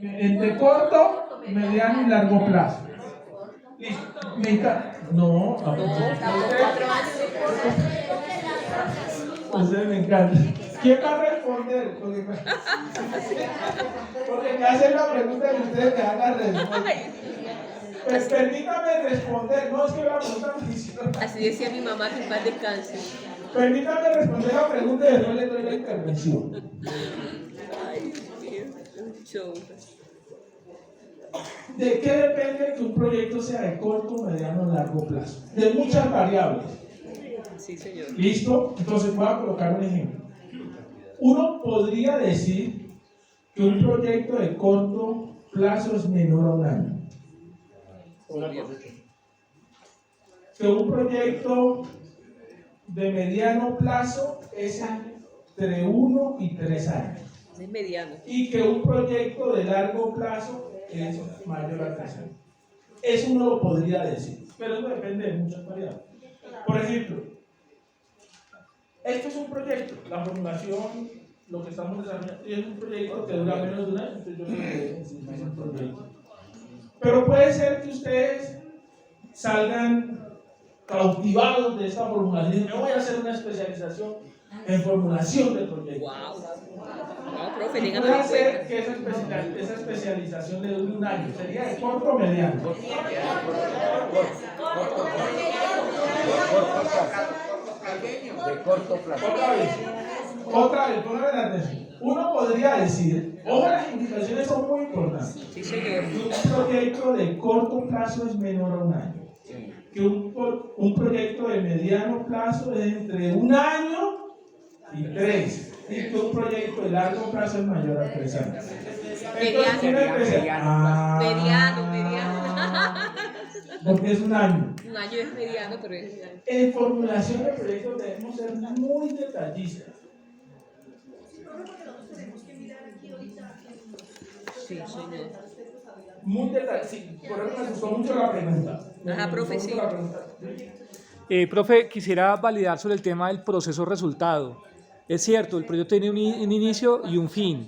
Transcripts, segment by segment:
Entre corto, mediano y largo plazo. Listo. No, ustedes me encanta. ¿Quién va a responder? Porque me hacen la pregunta y ustedes me van a responder. Pues permítame responder, no es que la pregunta me hicieron. Así decía mi mamá, que en paz descanse. Permítame responder la pregunta y después le doy la intervención. Ay, Dios, un show. ¿De qué depende que un proyecto sea de corto, mediano o largo plazo? De muchas variables. Sí, señor. ¿Listo? Entonces voy a colocar un ejemplo. Uno podría decir que un proyecto de corto plazo es menor a un año. Que un proyecto de mediano plazo es entre 1 y 3 años. Es mediano. Y que un proyecto de largo plazo es mayor a 3 años. Eso uno lo podría decir, pero eso depende de muchas variables. Por ejemplo, esto es un proyecto, la formulación, lo que estamos desarrollando, es un proyecto que dura menos de un año, entonces yo creo que es un proyecto. Pero puede ser que ustedes salgan cautivados de esta formulación. Yo voy a hacer una especialización en formulación de proyectos. Wow. No, profe, Y dígame puede mi ser cuenta. que esa especialización le dure un año. ¿Sería de corto o mediano? De corto plazo. Otra vez, póngame la atención. Uno podría decir, ojo, las indicaciones son muy importantes. Sí, señor. Que un proyecto de corto plazo es menor a un año. Que un proyecto de mediano plazo es entre un año y 3. Y que un proyecto de largo plazo es mayor a 3 años. Entonces, Mediano. Porque es un año. Un año es mediano, pero es. En formulación de proyectos debemos ser muy detallistas. Sí, señor. Muy detallistas. Sí, por eso me gustó mucho la pregunta. Ajá, profe, sí. Profe, quisiera validar sobre el tema del proceso resultado. Es cierto, el proyecto tiene un inicio y un fin,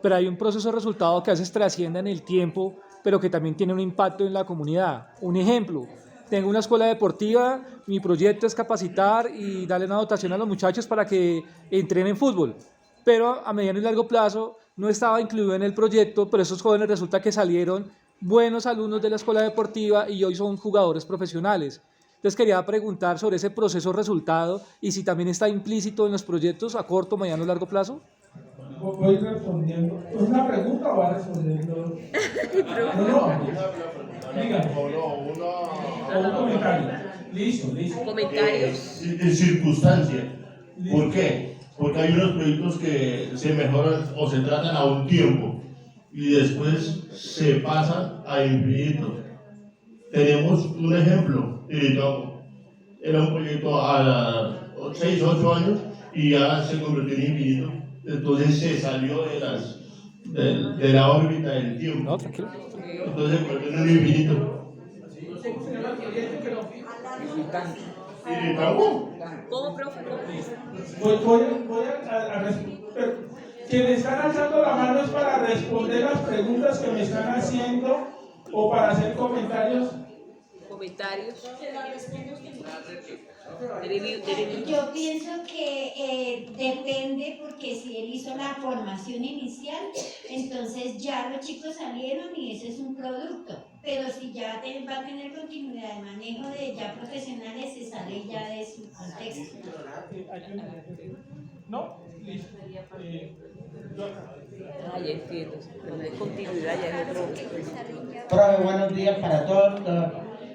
pero hay un proceso resultado que a veces trasciende en el tiempo, pero que también tiene un impacto en la comunidad. Un ejemplo, tengo una escuela deportiva, mi proyecto es capacitar y darle una dotación a los muchachos para que entrenen fútbol, pero a mediano y largo plazo no estaba incluido en el proyecto, pero esos jóvenes resulta que salieron buenos alumnos de la escuela deportiva y hoy son jugadores profesionales. Entonces quería preguntar sobre ese proceso resultado y si también está implícito en los proyectos a corto, mediano y largo plazo. Voy respondiendo. ¿Es una pregunta o va respondiendo? No. Dígame. O un comentario. Listo. Comentarios. En circunstancia. ¿Por qué? Porque hay unos proyectos que se mejoran o se tratan a un tiempo y después se pasan a infinito. Tenemos un ejemplo, era un proyecto a 6 o 8 años y ya se convirtió en infinito, entonces se salió de la órbita del tiempo. No, tranquilo. Entonces se convirtió en un infinito. ¿Cómo, profe? Voy a responder. Quienes están alzando la mano es para responder las preguntas que me están haciendo o para hacer comentarios. Yo pienso que depende, porque si él hizo la formación inicial, entonces ya los chicos salieron y ese es un producto. Pero si ya va a tener continuidad de manejo de ya profesionales, se sale ya de su contexto. ¿No? Listo. Ya entiendo. Pero no es continuidad, ya es otro. Profe, buenos días para todos.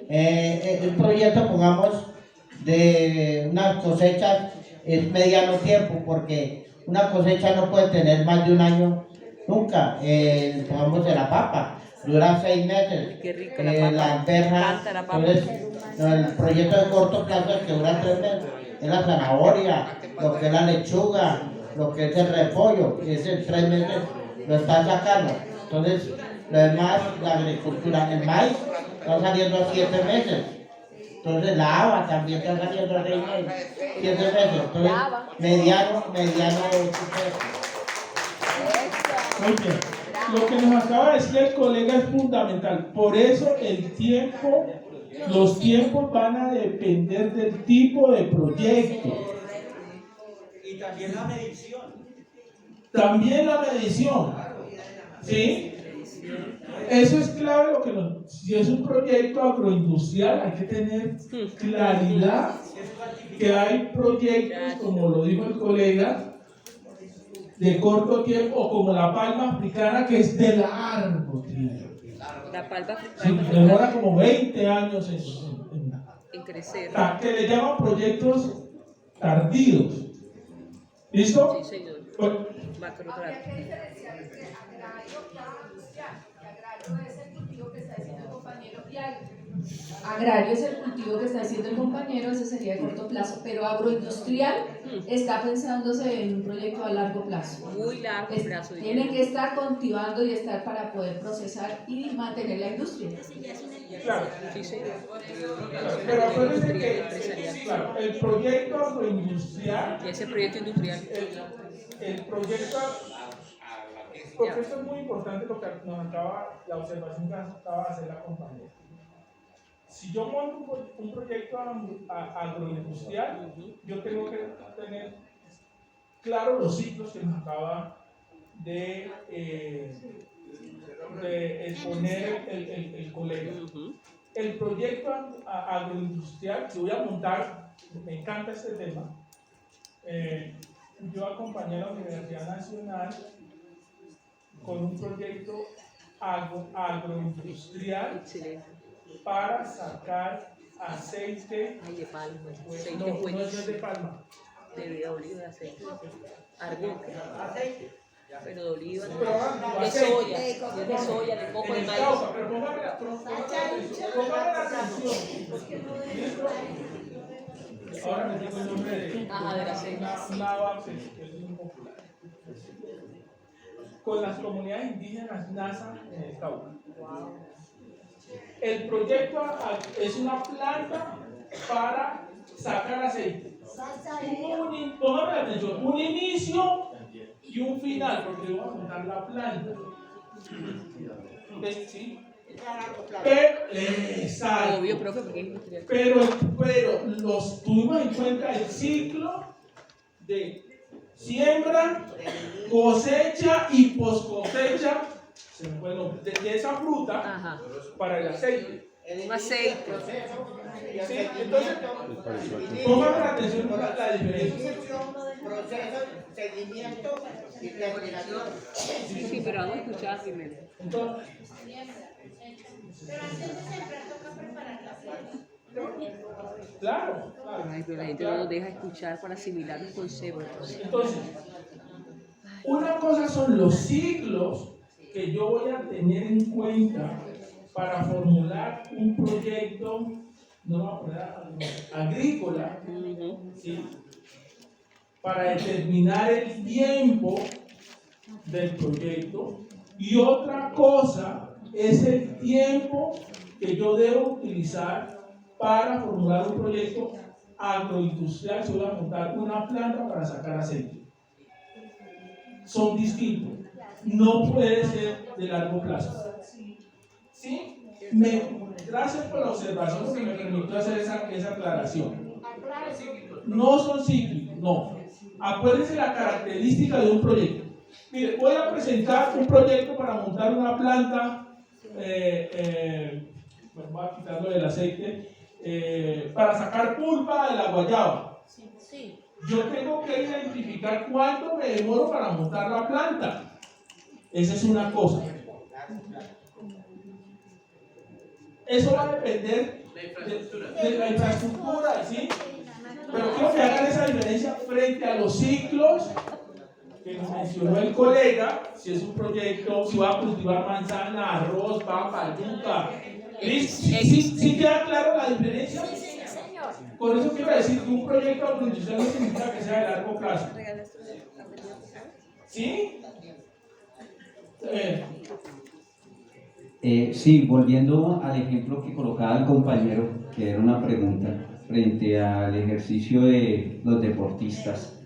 El proyecto, pongamos, de unas cosechas es mediano tiempo, porque una cosecha no puede tener más de un año nunca. Pongamos de la papa, dura 6 meses. Qué rico la papa. La alberja, Canta la papa. entonces, el proyecto de corto plazo es que dura 3 meses. Es la zanahoria, lo que es la lechuga, lo que es el repollo, y ese 3 meses lo está sacando. Entonces, lo demás, la agricultura, el maíz está saliendo a 7 meses. Entonces, la haba también está saliendo a 6 meses, 7 meses. Entonces, mediano. Muy bien. lo que nos acaba de decir el colega es fundamental. Por eso los tiempos van a depender del tipo de proyecto. Y también la medición. También la medición. ¿Sí? Eso es clave. Si es un proyecto agroindustrial, hay que tener claridad que hay proyectos, como lo dijo el colega, de corto tiempo, o como la palma africana, que es de largo tiempo. La palma Sí, demora como 20 años en crecer. que le llaman proyectos tardíos. ¿Listo? Sí, señor. Bueno, Macro Habría que diferenciar entre agrario y agroindustrial, que agrario es el cultivo que está haciendo el compañero y agrario es el cultivo que está haciendo el compañero, ese sería de corto plazo, pero agroindustrial está pensándose en un proyecto a largo plazo. muy largo plazo. Tienen que estar cultivando y estar para poder procesar y mantener la industria. claro. Sí, señor. Pero acuérdense que Empresarial. claro, el proyecto agroindustrial, Y ese proyecto industrial. el proyecto, porque esto es muy importante lo que la observación que acaba de hacer la compañera. Si yo monto un proyecto agroindustrial, yo tengo que tener claro los ciclos que nos acaba de exponer el colega. El proyecto agroindustrial que voy a montar, me encanta este tema. Yo acompañé a la Universidad Nacional con un proyecto agroindustrial Excelente. para sacar aceite. Ay, de palma. Pues, Aceite no es buenísimo. de palma. De oliva, de aceite. Argón. Pero de oliva. Pero, De soya. De soya, de coco, de En maíz. causa, pero póngame atención. ¿Listo? Ahora me digo el nombre de Ajá, del aceite. una ABAP que es muy popular. Con las comunidades indígenas NASA en el Cauca. El proyecto es una planta para sacar aceite. Póngame atención, un inicio y un final, porque voy a montar la planta. ¿Sí? Exacto. Obvio, profe, porque es industrial. Pero tuvimos en cuenta el ciclo de siembra, cosecha y poscosecha, se me fue el nombre, de esa fruta Ajá. para el aceite. Un aceite. ¿Sí? Entonces, pongan atención a la diferencia. Proceso, seguimiento y terminación. Sí, pero vamos a escuchar primero. Entonces, Pero antes de sembrar toca preparar la planta. claro. Ay, pero la gente no nos deja escuchar para asimilar los conceptos. Entonces, una cosa son los ciclos que yo voy a tener en cuenta para formular un proyecto, no vamos a poner agrícola, ¿sí? Para determinar el tiempo del proyecto, y otra cosa es el tiempo que yo debo utilizar para formular un proyecto agroindustrial. Si voy a montar una planta para sacar aceite, son distintos, no puede ser de largo plazo. ¿Sí? Gracias por la observación que me permitió hacer esa aclaración. No son cíclicos, no. Acuérdense la característica de un proyecto. Mire, voy a presentar un proyecto para montar una planta, bueno, voy a quitarlo del aceite, para sacar pulpa de la guayaba. Yo tengo que identificar cuánto me demoro para montar la planta. Esa es una cosa. Eso va a depender de la infraestructura, ¿sí? Pero quiero que hagan esa diferencia frente a los ciclos que nos mencionó el colega. Si es un proyecto, si va a cultivar manzana, arroz, papa, yuca. ¿Sí queda claro la diferencia? Con eso quiero decir que un proyecto agroindustrial no significa que sea de largo plazo. ¿Sí? Sí, volviendo al ejemplo que colocaba el compañero, que era una pregunta frente al ejercicio de los deportistas.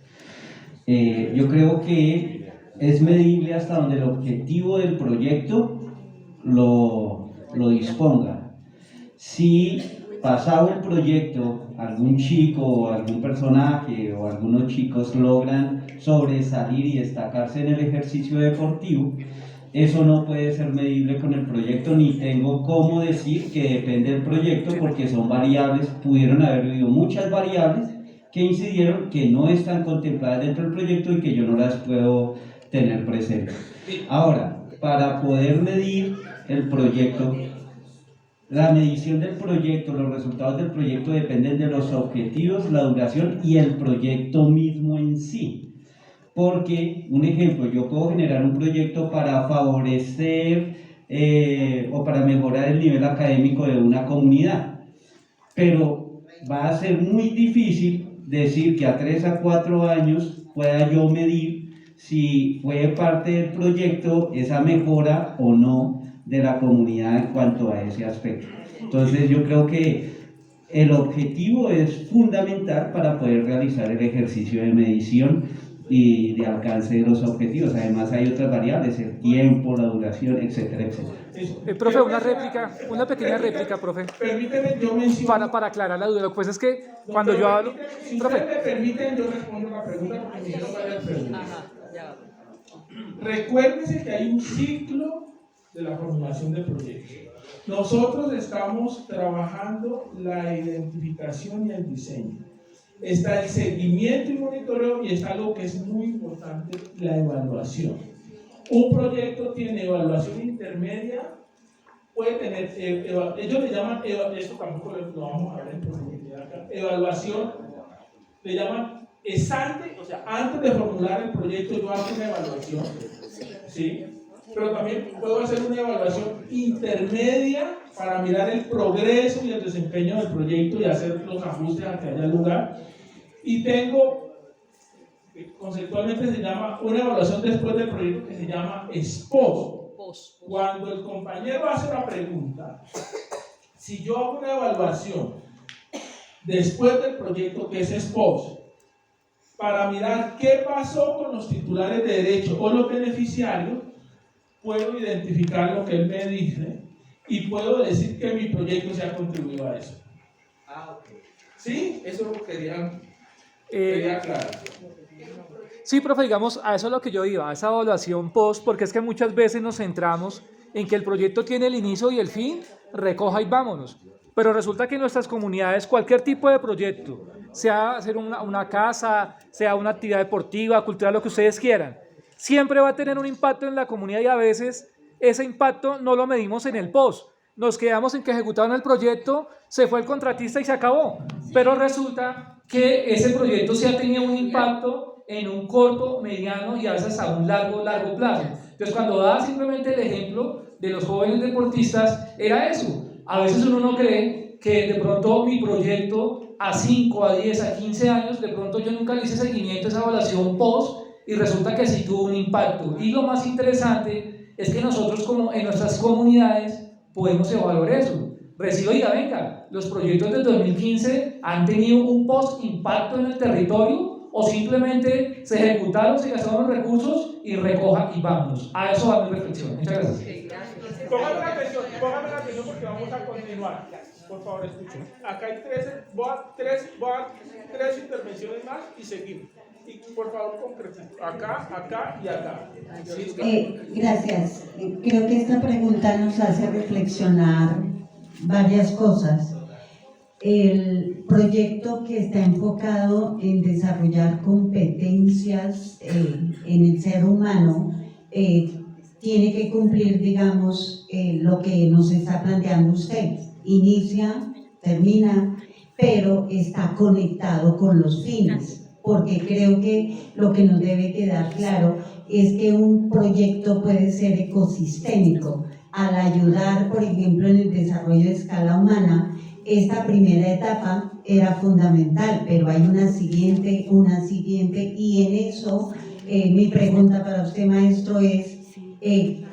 Yo creo que es medible hasta donde el objetivo del proyecto lo disponga. Si pasado el proyecto, algún chico o algún personaje o algunos chicos logran sobresalir y destacarse en el ejercicio deportivo, eso no puede ser medible con el proyecto, ni tengo cómo decir que depende del proyecto, porque son variables, pudieron haber habido muchas variables que incidieron, que no están contempladas dentro del proyecto y que yo no las puedo tener presentes. Ahora, para poder medir el proyecto, la medición del proyecto, los resultados del proyecto dependen de los objetivos, la duración y el proyecto mismo en sí. Porque, un ejemplo, yo puedo generar un proyecto para favorecer o para mejorar el nivel académico de una comunidad, pero va a ser muy difícil decir que a 3 a 4 años pueda yo medir si fue parte del proyecto esa mejora o no de la comunidad en cuanto a ese aspecto. Entonces yo creo que el objetivo es fundamental para poder realizar el ejercicio de medición y de alcance de los objetivos. Además hay otras variables, el tiempo, la duración, etcétera, etcétera. Profe, una pequeña réplica, profe. Permíteme, yo menciono... Para aclarar la duda, lo que pasa es que cuando yo hablo... Si Profe. ustedes me permiten, yo respondo la pregunta porque me hicieron varias preguntas. Ajá, ya. Recuérdense que hay un ciclo de la formulación del proyecto. Nosotros estamos trabajando la identificación y el diseño. Está el seguimiento y monitoreo y está algo que es muy importante, la evaluación. Un proyecto tiene evaluación intermedia, puede tener, ellos le llaman, esto tampoco lo vamos a ver en profundidad acá, evaluación, le llaman ex ante, o sea, antes de formular el proyecto yo hago una evaluación, ¿sí? Pero también puedo hacer una evaluación intermedia para mirar el progreso y el desempeño del proyecto y hacer los ajustes a que haya lugar. Y tengo, conceptualmente se llama una evaluación después del proyecto que se llama post. Cuando el compañero hace la pregunta, si yo hago una evaluación después del proyecto que es post, para mirar qué pasó con los titulares de derecho o los beneficiarios, puedo identificar lo que él me dice y puedo decir que mi proyecto se ha contribuido a eso. Ah, ok. ¿Sí? Eso es lo que quería aclarar. Sí, profe, digamos, a eso es lo que yo iba, a esa evaluación post, porque es que muchas veces nos centramos en que el proyecto tiene el inicio y el fin, recoja y vámonos. Pero resulta que en nuestras comunidades, cualquier tipo de proyecto, sea hacer una casa, sea una actividad deportiva, cultural, lo que ustedes quieran, siempre va a tener un impacto en la comunidad y a veces ese impacto no lo medimos en el post. Nos quedamos en que ejecutaron el proyecto, se fue el contratista y se acabó. Pero resulta que ese proyecto sí ha tenido un impacto en un corto, mediano y a veces a un largo plazo. Entonces cuando daba simplemente el ejemplo de los jóvenes deportistas, era eso. A veces uno no cree que de pronto mi proyecto a 5, a 10, a 15 años, de pronto yo nunca le hice seguimiento a esa evaluación post y resulta que sí tuvo un impacto. Y lo más interesante es que nosotros como en nuestras comunidades podemos evaluar eso. Recibo y venga, los proyectos del 2015 han tenido un post-impacto en el territorio o simplemente se ejecutaron, se gastaron los recursos y recoja y vámonos. A eso va mi reflexión. Muchas gracias. Póngame la atención porque vamos a continuar. Por favor, escuchen. Acá hay tres intervenciones más y seguimos. Y por favor, concreten. Acá y acá. Gracias. Creo que esta pregunta nos hace reflexionar varias cosas. El proyecto que está enfocado en desarrollar competencias en el ser humano tiene que cumplir, digamos, lo que nos está planteando usted. Inicia, termina, pero está conectado con los fines. Porque creo que lo que nos debe quedar claro es que un proyecto puede ser ecosistémico. Al ayudar, por ejemplo, en el desarrollo de escala humana, esta primera etapa era fundamental, pero hay una siguiente, y en eso mi pregunta para usted, maestro, es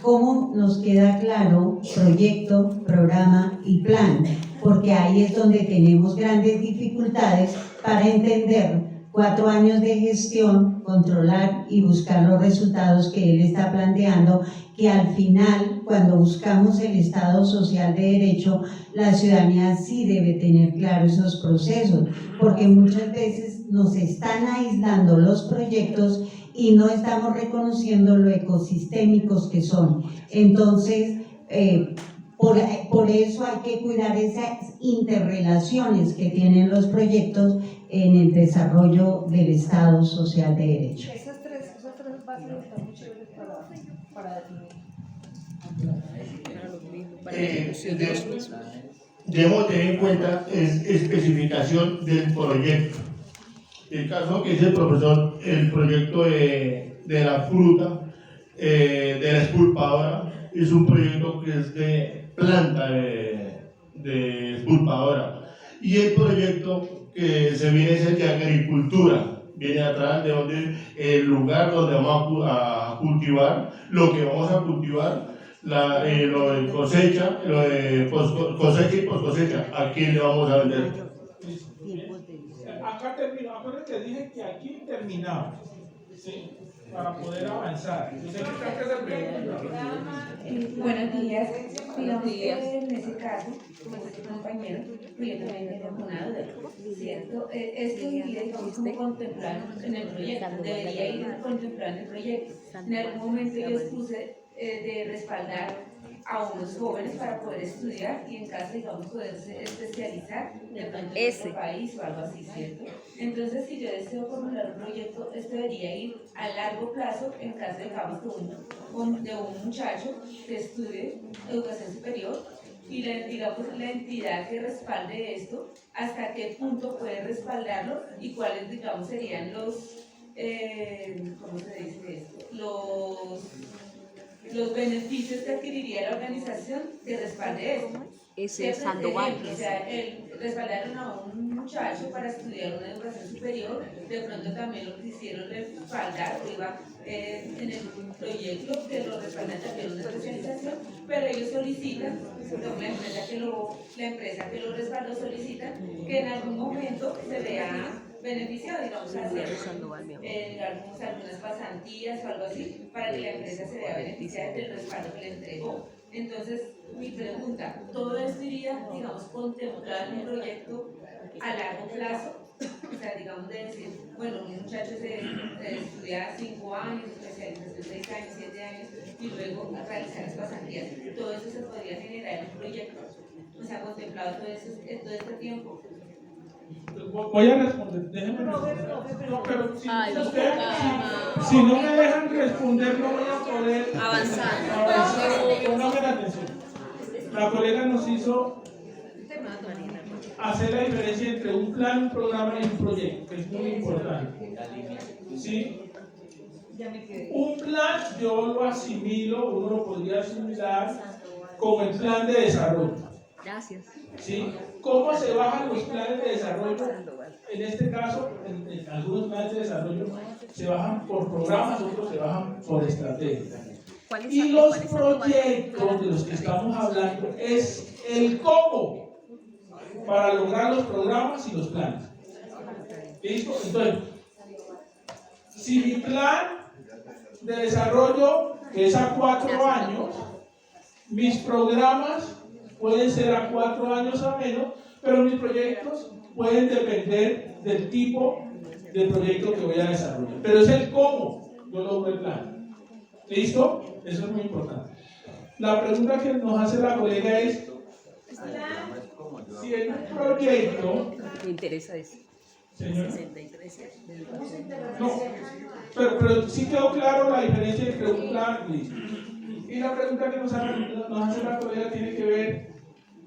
¿cómo nos queda claro proyecto, programa y plan? Porque ahí es donde tenemos grandes dificultades para entender 4 años de gestión, controlar y buscar los resultados que él está planteando, que al final, cuando buscamos el Estado Social de Derecho, la ciudadanía sí debe tener claro esos procesos, porque muchas veces nos están aislando los proyectos y no estamos reconociendo lo ecosistémicos que son. Entonces, por eso hay que cuidar esas interrelaciones que tienen los proyectos en el desarrollo del Estado Social de Derecho. Esas tres bases están muy chéveres para definir. Debemos tener en cuenta especificación del proyecto. El caso que dice el profesor, el proyecto de la fruta, de la expulpadora, es un proyecto que es de planta de expulpadora. Y el proyecto que se viene a hacer de agricultura, viene atrás de donde el lugar donde vamos a cultivar, lo que vamos a cultivar, lo de cosecha, lo de cosecha y post cosecha, ¿a quién le vamos a vender? Acá termino, acuérdense que dije que aquí terminamos, ¿sí? Para poder avanzar. Yo sé que están que hacer preguntas. Buenos días. Digamos que en ese caso, como dice tu compañero, pues yo también tengo una duda, ¿cierto? Esto iría, digamos, como contemplado en el proyecto, debería ir contemplado en el proyecto. En algún momento yo expuse de respaldar a unos jóvenes para poder estudiar y en caso, digamos, poderse especializar de pronto en otro país o algo así, ¿cierto? Entonces, si yo deseo formular un proyecto, esto debería ir a largo plazo en caso, digamos, de un muchacho que estudie educación superior y la entidad que respalde esto, hasta qué punto puede respaldarlo y cuáles, digamos, serían los, ¿cómo se dice esto? Los beneficios que adquiriría la organización que respalde esto. Ese es Sandoval. O sea, respaldaron a un muchacho para estudiar una educación superior, de pronto también lo quisieron respaldar, o iba en el proyecto que lo respaldan también una especialización, pero ellos solicitan, la empresa que lo respaldó solicita que en algún momento se vea beneficiado, digamos, hacer algunas pasantías o algo así, para que la empresa se vea beneficiada del respaldo que le entregó. Entonces, mi pregunta, ¿todo esto iría, digamos, contemplado en un proyecto a largo plazo? O sea, digamos, de decir, bueno, un muchacho se estudia 5 años, especialización 6 años, 7 años, y luego realizar las pasantías. ¿Todo eso se podría generar en un proyecto? O sea, contemplado todo este tiempo. Voy a responder, déjenme responder. No, pero si no me dejan responder, no voy a poder avanzar. Póngame la atención. La colega nos hizo hacer la diferencia entre un plan, un programa y un proyecto, que es muy importante. ¿Sí? Un plan yo lo asimilo, uno lo podría asimilar como el plan de desarrollo. Gracias. ¿Sí? ¿Cómo se bajan los planes de desarrollo? En este caso, en algunos planes de desarrollo se bajan por programas, otros se bajan por estrategias. Y los proyectos de los que estamos hablando es el cómo para lograr los programas y los planes. ¿Listo? Entonces, si mi plan de desarrollo es a 4 años, mis programas pueden ser a 4 años o menos, pero mis proyectos pueden depender del tipo de proyecto que voy a desarrollar. Pero es el cómo yo logro el plan. ¿Listo? Eso es muy importante. La pregunta que nos hace la colega es, si en un proyecto... Me interesa eso. Señora. 63. No, pero sí quedó claro la diferencia entre un plan y listo. Y la pregunta que nos hace la colega tiene que ver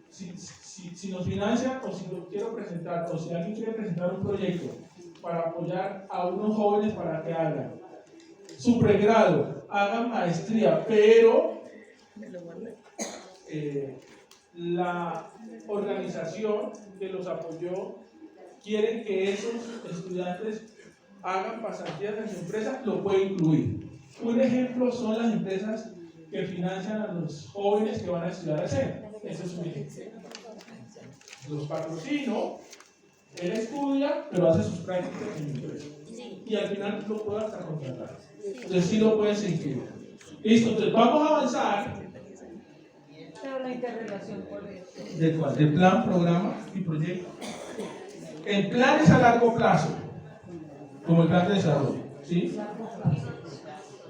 si nos financian o si lo quiero presentar, o si alguien quiere presentar un proyecto para apoyar a unos jóvenes para que hagan su pregrado, hagan maestría, pero la organización que los apoyó quieren que esos estudiantes hagan pasantías en su empresa, lo puede incluir. Un ejemplo son las empresas que financian a los jóvenes que van a estudiar al SENA. Ese es un ejemplo. Los patrocino Él estudia, pero hace sus prácticas en mi empresa. Y al final lo puedo hasta contratar. Entonces sí lo puedes incluir. Listo, entonces vamos a avanzar. Pero la interrelación, ¿cuál es? ¿De cuál? De plan, programa y proyecto. El plan es a largo plazo, como el plan de desarrollo, ¿sí?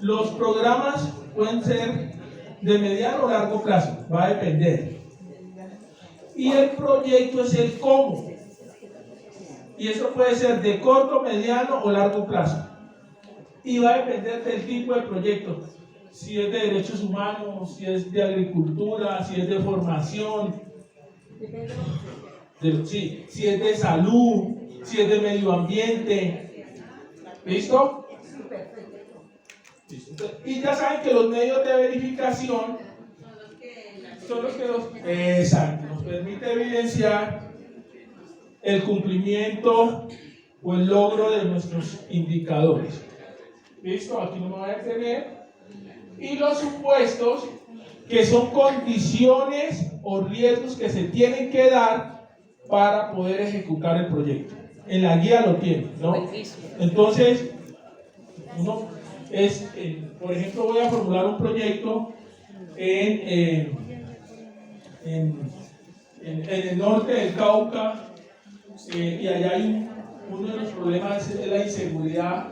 Los programas pueden ser de mediano o largo plazo, va a depender. Y el proyecto es el cómo. Y eso puede ser de corto, mediano o largo plazo. Y va a depender del tipo de proyecto. Si es de derechos humanos, si es de agricultura, si es de formación, si es de salud, si es de medio ambiente. ¿Listo? ¿Listo? Y ya saben que los medios de verificación son los que nos permite evidenciar el cumplimiento o el logro de nuestros indicadores. ¿Listo? Aquí no me voy a detener. Y los supuestos, que son condiciones o riesgos que se tienen que dar para poder ejecutar el proyecto. En la guía lo tienen, ¿no? Entonces, uno es, por ejemplo, voy a formular un proyecto en el norte del Cauca, y allá hay uno de los problemas es la inseguridad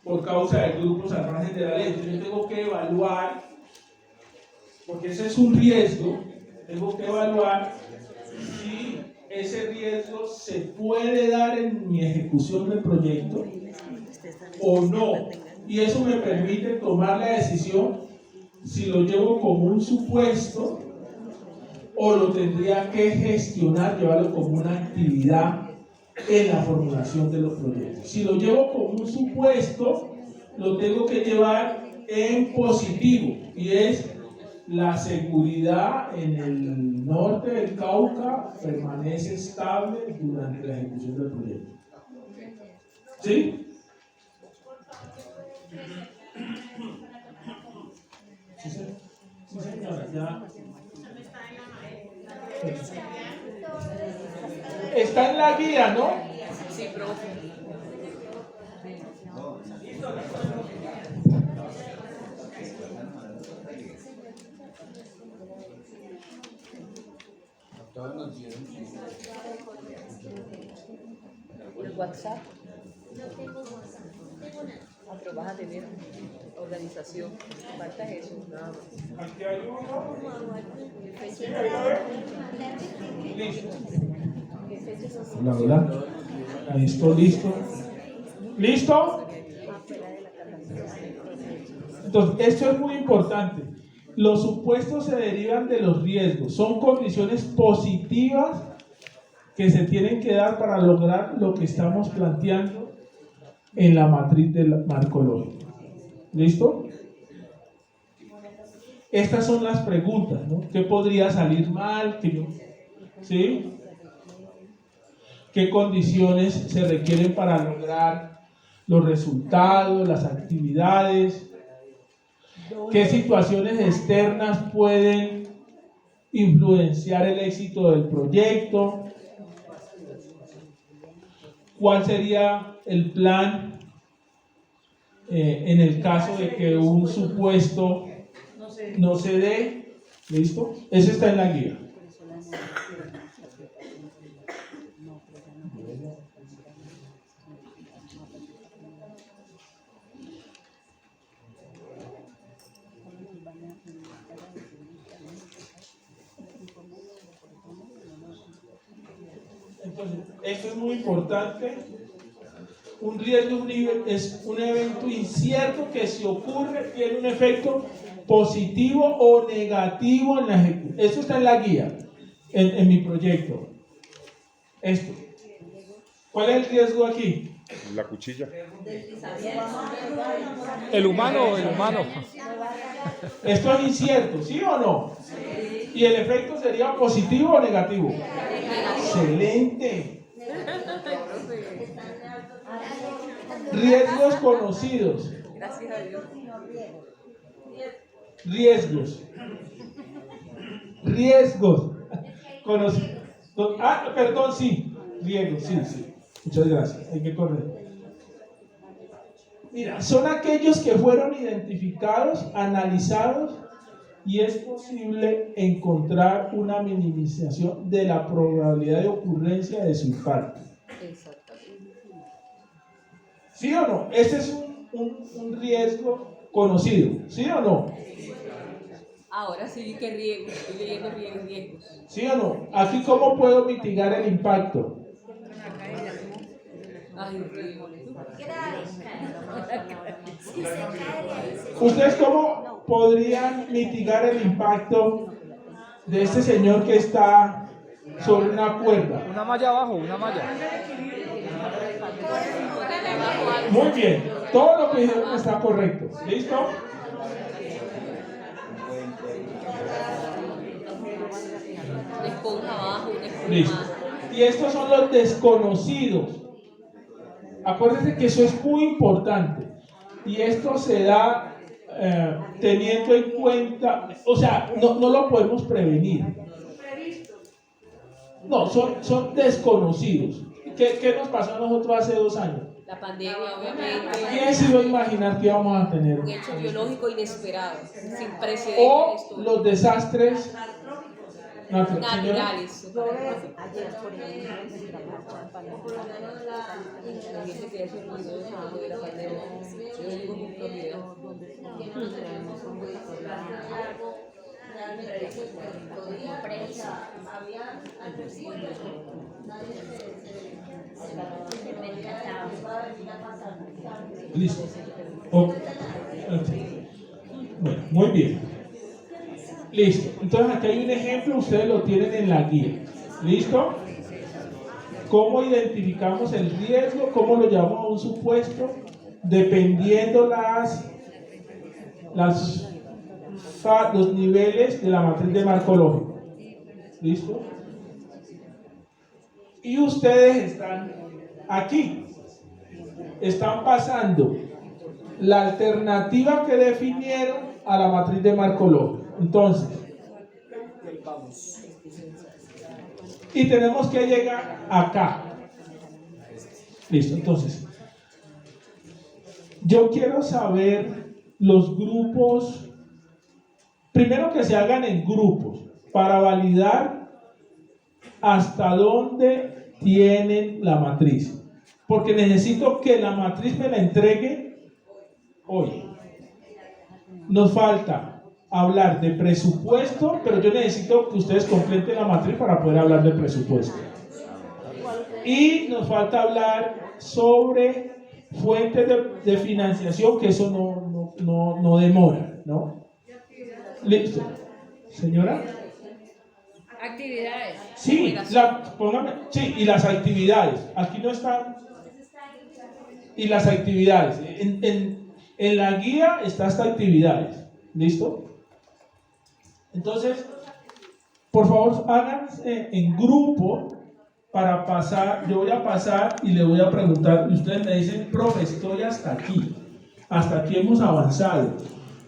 por causa de grupos al margen de la ley. Entonces yo tengo que evaluar, porque ese es un riesgo, tengo que evaluar si ese riesgo se puede dar en mi ejecución del proyecto o no. Y eso me permite tomar la decisión si lo llevo como un supuesto o lo tendría que gestionar, llevarlo como una actividad en la formulación de los proyectos. Si lo llevo como un supuesto, lo tengo que llevar en positivo, y es la seguridad en el norte del Cauca permanece estable durante la ejecución del proyecto. ¿Sí? Sí, señora, ya. Está en la guía, ¿no? Sí, profe. El WhatsApp. Ah, pero vas a tener organización. Falta eso, nada más. Aquí hay uno. Listo. La verdad. Listo, listo. ¿Listo? Entonces, esto es muy importante. Los supuestos se derivan de los riesgos. Son condiciones positivas que se tienen que dar para lograr lo que estamos planteando en la matriz del marco lógico. ¿Listo? Estas son las preguntas, ¿no? ¿Qué podría salir mal? ¿Sí? ¿Qué condiciones se requieren para lograr los resultados, las actividades? ¿Qué situaciones externas pueden influenciar el éxito del proyecto? ¿Cuál sería el plan en el caso de que un supuesto no se dé? ¿Listo? Eso está en la guía. Entonces, esto es muy importante. Un riesgo es un evento incierto que si ocurre tiene un efecto positivo o negativo en la ejecución. Esto está en la guía, en mi proyecto. Esto. ¿Cuál es el riesgo aquí? La cuchilla. El humano, el humano. Esto es incierto, ¿sí o no? ¿Y el efecto sería positivo o negativo? Excelente. Riesgos conocidos. Gracias a Dios. Riesgos conocidos. Ah, perdón, sí. Riego, sí, sí. Muchas gracias. Hay que correr. Mira, son aquellos que fueron identificados, analizados, y es posible encontrar una minimización de la probabilidad de ocurrencia de su impacto. ¿Sí o no? Este es un riesgo conocido, ¿sí o no? Ahora sí que riesgo, estoy leyendo riesgos. ¿Sí o no? Aquí, ¿cómo puedo mitigar el impacto? Ay, riesgo. ¿Ustedes cómo podrían mitigar el impacto de este señor que está sobre una cuerda? Una malla abajo, una malla. Muy bien, todo lo que dijeron está correcto. ¿Listo? Una esponja abajo, una esponja. Listo. Y estos son los desconocidos. Acuérdense que eso es muy importante. Y esto se da teniendo en cuenta, o sea, no lo podemos prevenir. No, son desconocidos. ¿Qué nos pasó a nosotros hace 2 años? La pandemia, obviamente. ¿Quién se iba a imaginar que íbamos a tener? Un hecho biológico inesperado, sin precedentes. O en esto. los desastres Naturales. Ayer, por ejemplo, en la marcha de pandemia, La gente que hace ruido de la pandemia. Yo digo con propiedad. Listo. Ok. Bueno, muy bien. Listo. Entonces aquí hay un ejemplo, ustedes lo tienen en la guía. ¿Listo? ¿Cómo identificamos el riesgo? ¿Cómo lo llevamos a un supuesto? Dependiendo los niveles de la matriz de marco lógico. ¿Listo? Y ustedes están aquí. Están pasando la alternativa que definieron a la matriz de marco lógico. Entonces, y tenemos que llegar acá. Listo, entonces, yo quiero saber los grupos, primero que se hagan en grupos, para validar hasta dónde tienen la matriz. Porque necesito que la matriz me la entregue hoy. Nos falta hablar de presupuesto, pero yo necesito que ustedes completen la matriz para poder hablar de presupuesto. Y nos falta hablar sobre fuentes de financiación, que eso no demora, ¿no? Listo. Señora. Actividades. Sí, sí, y las actividades. Aquí no están. Y las actividades. En la guía está hasta actividades. ¿Listo? Entonces, por favor, háganse en grupo para pasar. Yo voy a pasar y le voy a preguntar. Y ustedes me dicen, profe, estoy hasta aquí. Hasta aquí hemos avanzado.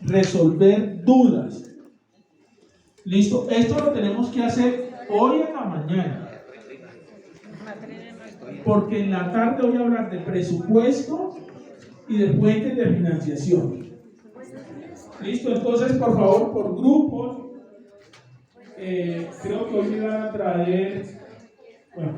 Resolver dudas. ¿Listo? Esto lo tenemos que hacer hoy en la mañana. Porque en la tarde voy a hablar de presupuesto y de fuentes de financiación. ¿Listo? Entonces, por favor, por grupos. Creo que hoy me van a traer. Bueno,